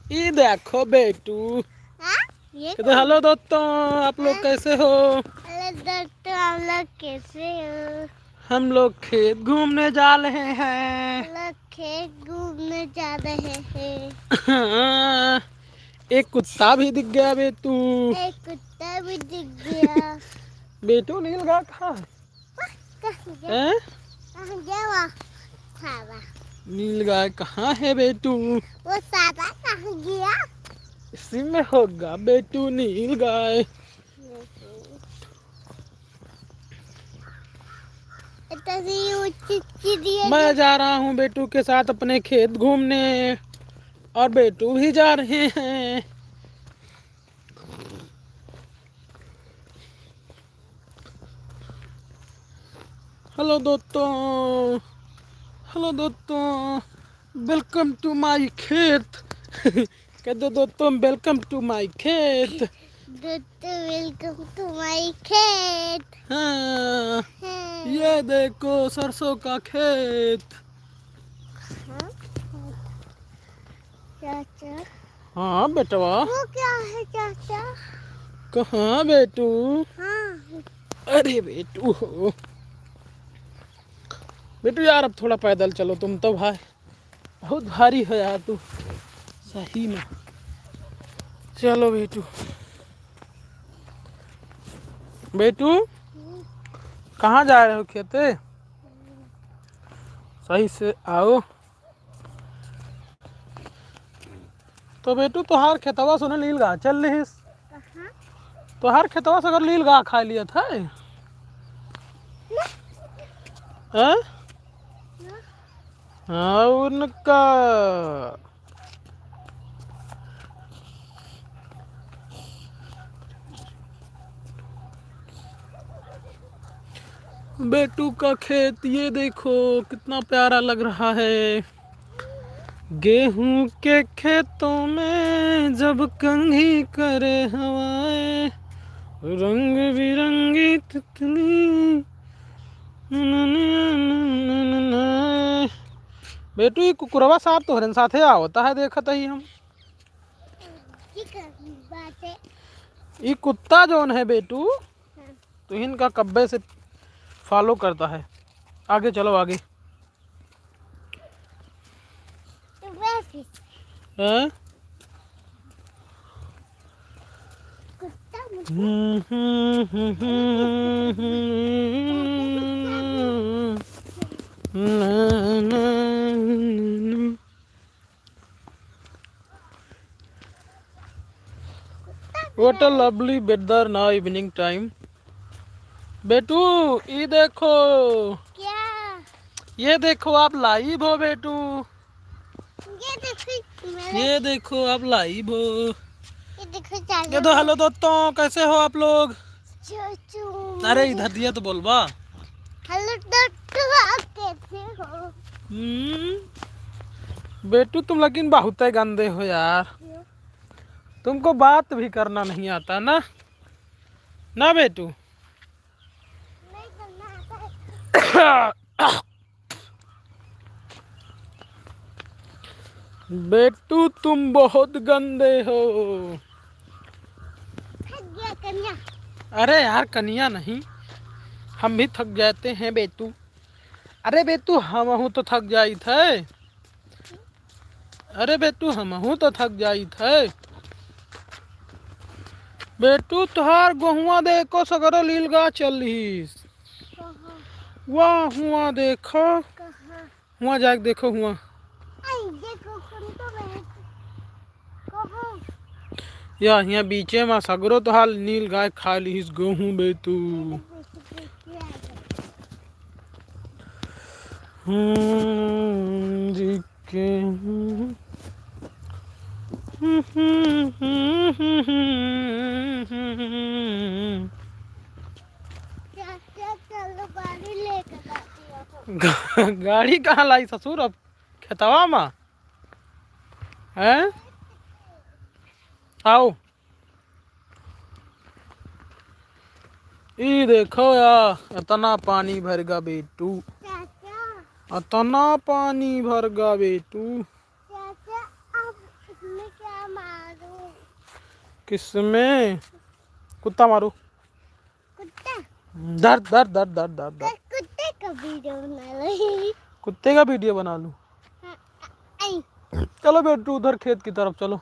ये देखो बेटू। हाँ? ये कहते हेलो दोस्तों, आप लोग कैसे हो? हेलो दोस्तों, आप लोग कैसे हो? हम लोग खेत घूमने जा रहे हैं। हम लोग खेत घूमने जा रहे हैं। हाँ, एक कुत्ता भी दिख गया बेटू। एक कुत्ता भी दिख गया। बेटू नील गाय कहाँ कहाँ गया? है? कहाँ गया वो सारा? नील गाय कहाँ है बेटू? वो सारा कहाँ गया? इसी में होगा बेटू नील गाय। मैं जा रहा हूँ बेटू के साथ अपने खेत घूमने, और बेटू भी जा रहे हैं। हेलो दोस्तों, हेलो दोस्तों, वेलकम टू माय खेत। कह दो दोस्तों, वेलकम टू माय खेत। दोस्तों वेलकम टू माय खेत। हाँ, ये देखो सरसों का खेत। हाँ? चाचा, हाँ बेटवा। वो क्या है चाचा? कहाँ बेटू? हाँ। अरे बेटू हो बेटू, यार अब थोड़ा पैदल चलो, तुम तो भाई बहुत भारी हो यार तू, सही में। चलो बेटू। बेटू कहाँ जा रहे हो खेते? सही से आओ। तो बेटू तोहार खेतवा सुने नील गा चल रही। कहाँ? तोहार खेतवा से अगर नील गा खा लिया था हैं? हाँ उनका। बेटू का खेत ये देखो कितना प्यारा लग रहा है। गेहूं के खेतों में जब कंघी करे हवाएं, रंग बिरंगी तितली। बेटू ये कुकुरवा साहब तोहरे साथे आवता है, देखत ही हम। बात है। ये कुत्ता जोन है बेटू, हाँ। तो इनका कब्बे से फॉलो करता है। आगे चलो आगे। तो वैसे हैं? कुत्ता मुझे What a lovely weather now, evening time. बेटू ये देखो, क्या? ये देखो आप लाइव हो बेटू। ये देखो मेरे, ये देखो आप लाइव हो। ये देखो ये दो चाचा। हेलो दोस्तों, कैसे हो आप लोग? चूचू अरे इधर दिया तो बोलबा। हेलो दोस्तों, आप कैसे हो? बेटू तुम लेकिन बहुत ही गंदे हो यार, तुमको बात भी करना नहीं आता ना, ना बेटू? नहीं करना आता है। बेटू तुम बहुत गंदे हो। थक गया कन्या। अरे यार कन्या नहीं, हम भी थक जाते हैं बेटू। अरे बेटू हम हूँ तो थक जाई थे। अरे बेटू हम हूँ तो थक जाई थे। बेटू तुहार गहुआ देखो सगरो लीलगा चल रही। कहाँ? वाह हुआ देखो, कहाँ? हुआ जाके देखो हुआ। आई देखो कौन तो मैं कहाँ? या यहाँ बीचे में सगरो तुहार नील गाय खा ली गेहूँ बेटू। जी के चलो गाड़ी लेकर आती हो। गाड़ी कहाँ लाई ससुर अब खेतवा में है? आओ ये देखो यार, इतना पानी भर गया बेटू, चाचा, इतना पानी भर गया बेटू। चाचा, अब इसमें क्या किसमें? कुत्ता मारो। कुत्ता डर डर डर डर डर डर। कुत्ते का वीडियो बना रही। कुत्ते का वीडियो बना लूं? आई चलो बेटू उधर खेत की तरफ चलो।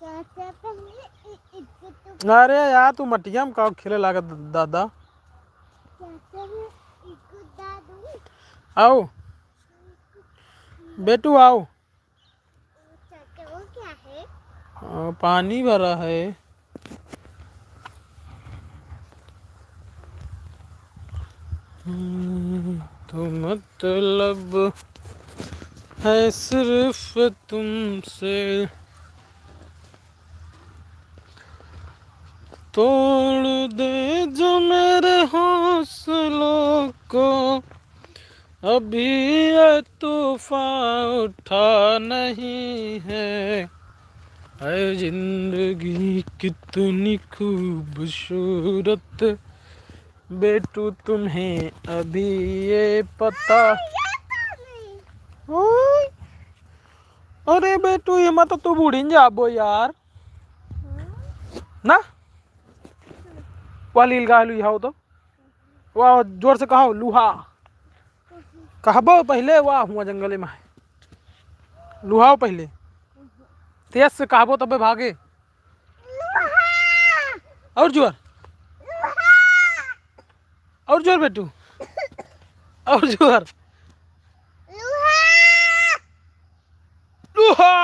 चाचा पहले इसको तो अरे यार तू मटिया में का खेले लागत दादा। चाचा मैं इसको दादू। आओ बेटू आओ। चाचा वो क्या है? पानी भरा है। तो मतलब है सिर्फ तुमसे, तोड़ दे जो मेरे हौसलों को, अभी ये तूफान उठा नहीं है जिंदगी कितनी खूबसूरत, बेटू तुम्हें अभी ये पता। ओए, अरे बेटू ये मत तू बूढ़ी जाबो यार ना। वाह लील गा लुहा हो तो वाह जोर से कहो लुहा कहबो पहले। वाह हुआ जंगले में है लुहाओ पहले, तेज से कहबो तबे भागे। और जोर और जोर बेटू और जोर। लुहा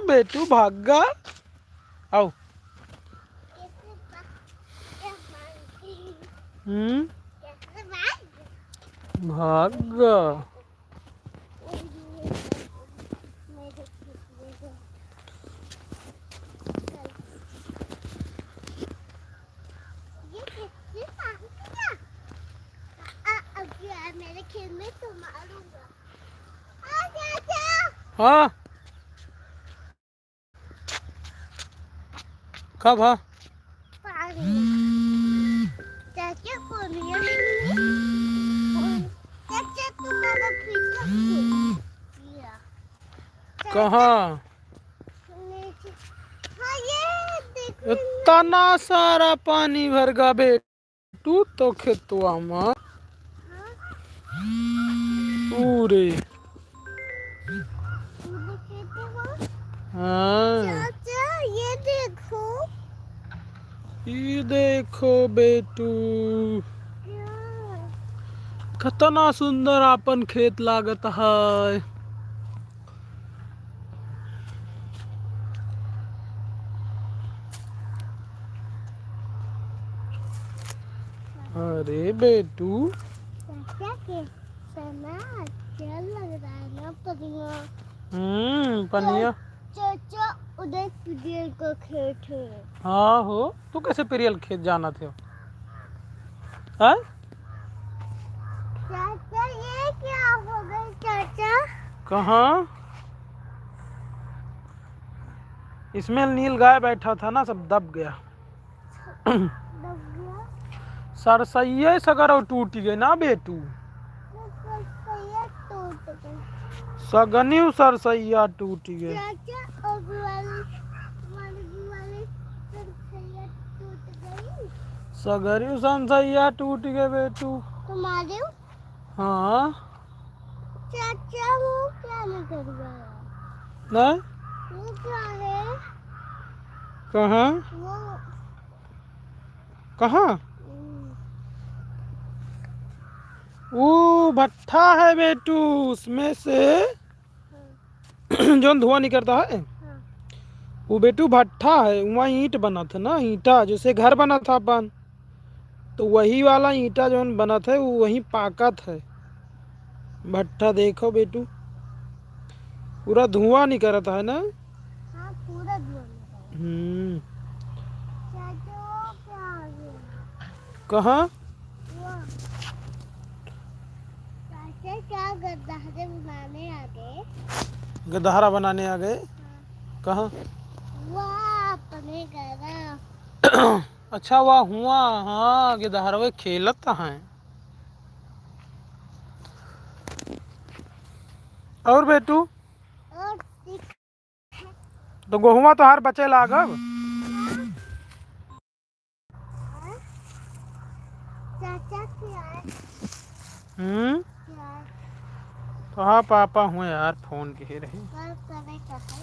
बेटू भागा। आओ भागा। मेरे खेत में तो मारूंगा। हाँ कब? हाँ चाचा चाचा तुम्हारा पीछा किया। कहाँ? हाँ ये देखो इतना सारा पानी भर गा बेटू तो खेतवा में पूरे। हाँ चाचा ये देखो बेटू कितना सुंदर अपन खेत लागत है। अरे बेटू चाचा के तना अच्छा लग रहा है ना पनिया। पनिया। चाचा उधर पिरियल का खेत है। हाँ हो तू कैसे पिरियल खेत जाना थे? हाँ चाचा ये क्या हो गया चाचा? कहाँ? इसमें नील गाय बैठा था ना सब दब गया। दब गया? सरसैये सगर और टूट गए ना बेटू। सरसैया टूट गई। सगनी सरसैया टूट गए। चाचा और वाली सरसैया टूट गई। सगरी सरसैया टूट गए बेटू। तुम्हारे? हाँ चाचा वो क्या निकल गया? नहीं वो क्या है? कहाँ? वो कहाँ? वो भट्ठा है बेटू, उसमें से जो धुआं निकलता है हाँ। वो बेटू भट्ठा है। वहाँ ईंट बना था ना, ईंटा जैसे घर बना था अपन, तो वही वाला ईंटा जो बना था वो वही पाका था भट्ठा। देखो बेटू पूरा धुआं निकलता है ना। हाँ पूरा धुआं निकल गया। चाचा वो क्या आ गया? कहाँ? वो चाचा क्या गड्ढा बनाने आ गए? गदहारा बनाने आ गए? हाँ। कहाँ? वाह अपने घर। अच्छा वाह हुआ। हाँ गदहारवे खेलत हैं। और बेटू और तो गेहुआ तो हर बचे लागब। चाचा क्या है? क्या है? तो हाँ पापा हुए यार, फोन के रहे कल करे का है?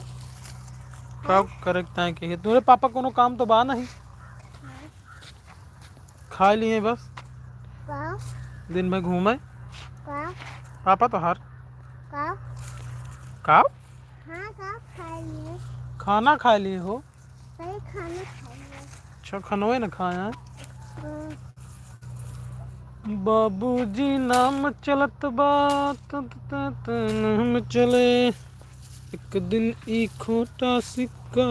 कब करेक्ट है कि तुम्हारे पापा कोनो काम तो बा नहीं, खा लिए बस का दिन भर घूमे का पापा तो हर का का हाँ का खाए लिए? खाना खा लिए हो। सही खाना खाए लिए। अच्छा खनवे न खाया है। हाँ, बाबूजी नाम चलत बा नाम चले, एक दिन ई खोटा सिक्का।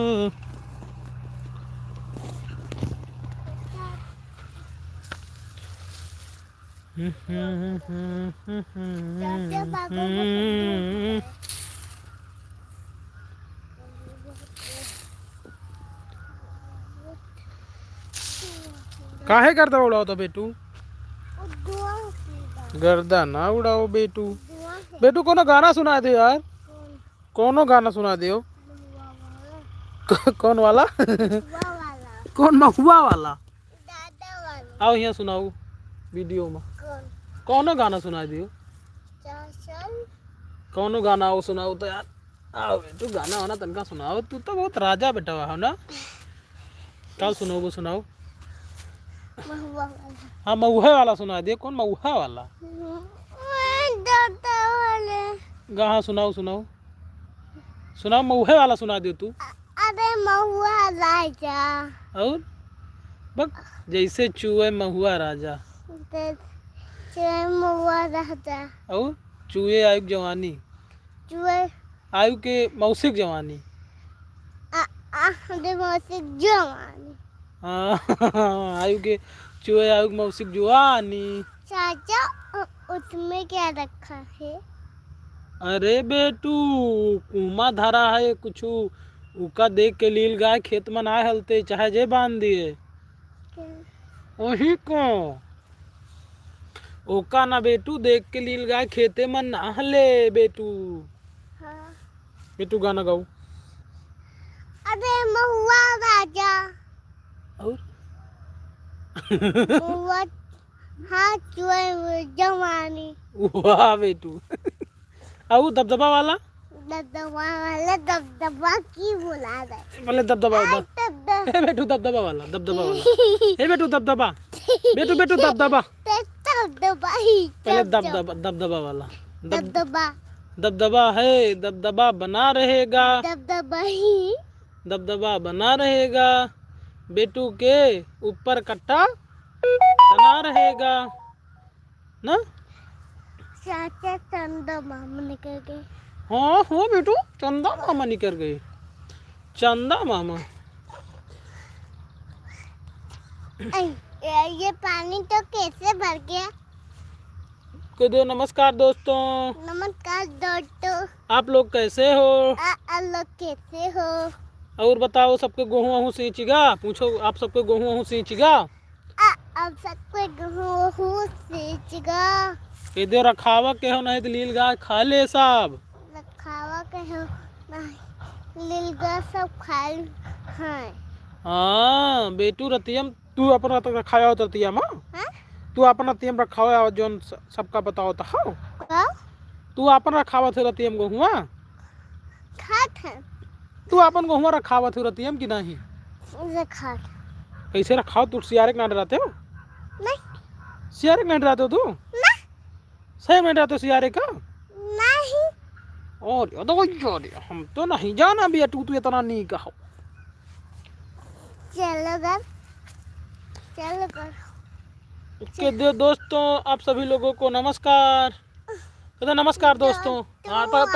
चाचा बाबू को समझाओ। काहे गर्दा उड़ाओ तो बेटू, वो दुआ की गर्दा ना उड़ाओ बेटू। दुआ है। बेटू कोनो गाना सुना दे यार, कौन? कोनो गाना सुना दियो। महुआ वाला। कौन वाला? महुआ वाला। कौन महुआ वाला? दादा वाला। आओ यहाँ सुनाओ वीडियो में, कौन? कौनो गाना सुना दियो। चाचा कौनो गाना आओ सुनाओ तो यार। आओ बेटू गाना वाना तनका सुनाओ, तू तो बहुत राजा बेटा हो ना। कल सुनाओ वो सुनाओ। महुआ वाला। हाँ मऊहे वाला सुना दिए। कौन मऊहा वाला? दादा वाले। हाँ सुनाओ सुनाओ सुनाओ, मऊहे वाला सुना दियो तू। अरे महुआ राजा। और बक जैसे चूहे महुआ राजा, महुआ राजा। और चूहे आयु की जवानी, चूहे आयु के मौसिक जवानी। जवानी। हाँ आयु के चूहे आयु की मौसिक जवानी। चाचा उसमें क्या रखा है? अरे बेटू कुमा धारा है कुछ उका देख के लील गाय खेत में ना हलते चाहे जे बांध दिए वही को ओका ना बेटू देख के लील गाय खेते में ना हले बेटू। हाँ। बेटू गाना गाओ। अरे महुआ राजा। और महुआ हाँ चूहे जवानी। वाह बेटू। और दबदबा वाला? दबदबा वाला दबदबा की बुला रहे? पहले दबदबा दबदबा। ए बेटू दबदबा वाला, दबदबा वाला। ए बेटू दबदबा, बेटू बेटू दबदबा। दबदबा ही। पहले दबदबा, दबदबा वाला। दबदबा। दबदबा है, दबदबा बना रहेगा। दबदबा ही। दबदबा बना रहेगा, बेटू के ऊपर कट्टा तना रहेगा ना। चाचा चंदा मामा निकल गए। हाँ हो बेटू चंदा मामा निकल गए। चंदा मामा ये पानी तो कैसे भर गया? को दो नमस्कार दोस्तों। नमस्कार दोस्तों। आप लोग कैसे हो? आप लोग कैसे हो? और बताओ सबके गेहूँ वहूँ सींचेगा? पूछो आप सबके गेहूँ वहूँ सींचेगा? अब सबको गेहूँ सींचेगा। इधर रखावा के हो नहीं तो लील गाय खा ले सब। रखावा के हो नहीं लीलगा सब खाए हैं। हाँ बेटू रतियम तू अपना तो रखाया हो रतियम। हाँ? तू अपना रतियम रखावा हो जोन सबका बताओ तो हाँ। क्या? तू अपन रखावा थे रतियम गेहुआ? खात है। तू अपन गेहुआ रखावा थे रतियम की नहीं? खात। कैसे रखाओ तू? सियारे के ना डराते हो? नहीं। सियारे के ना डराते हो तू? नहीं। सही में डराते हो सियारे का? नहीं। और यार हम तो नहीं जाना भी तू इतना नहीं कहो। चलो घर चलो घर। के दोस्तों आप सभी लोगों को नमस्कार। तो नमस्कार दोस्तों। हाँ तो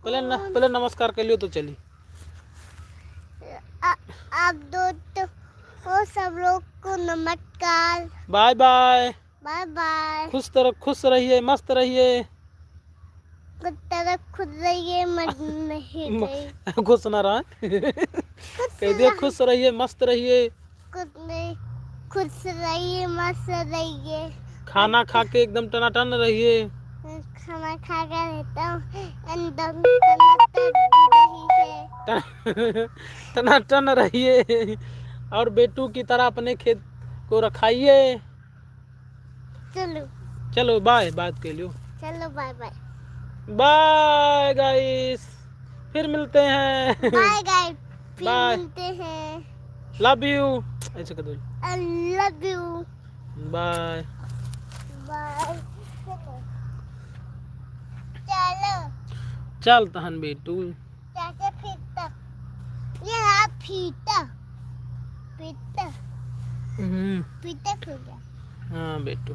पहले नमस्कार कर लियो तो चली। आप दोस्तों वो सब लोग को नमस्कार। Bye bye. Bye bye. खुश रहिए, मस्त रहिए। खुद रहिए मत नहीं रहिए। खुश ना रहा कह दिया खुश रहिए मस्त रहिए। खुश रहिए मस्त रहिए। खाना खा के एकदम टनाटन रहिए। खाना खा कर रहता हूँ एकदम टनाटन रही है। टनाटन रहिए और बेटू की तरह अपने खेत को रखाइए। चलो चलो बाय, बात के लियो। चलो बाय बाय। बाय गाइस, फिर मिलते हैं। बाय गाइस, फिर बाय, मिलते हैं। लव यू ऐसे कर दो। I love you. Bye bye. चलो चल तहन बेटू। चाचा फीता, ये रहा फीता, फीता हम्म, फीता खुल गया। हाँ बेटू।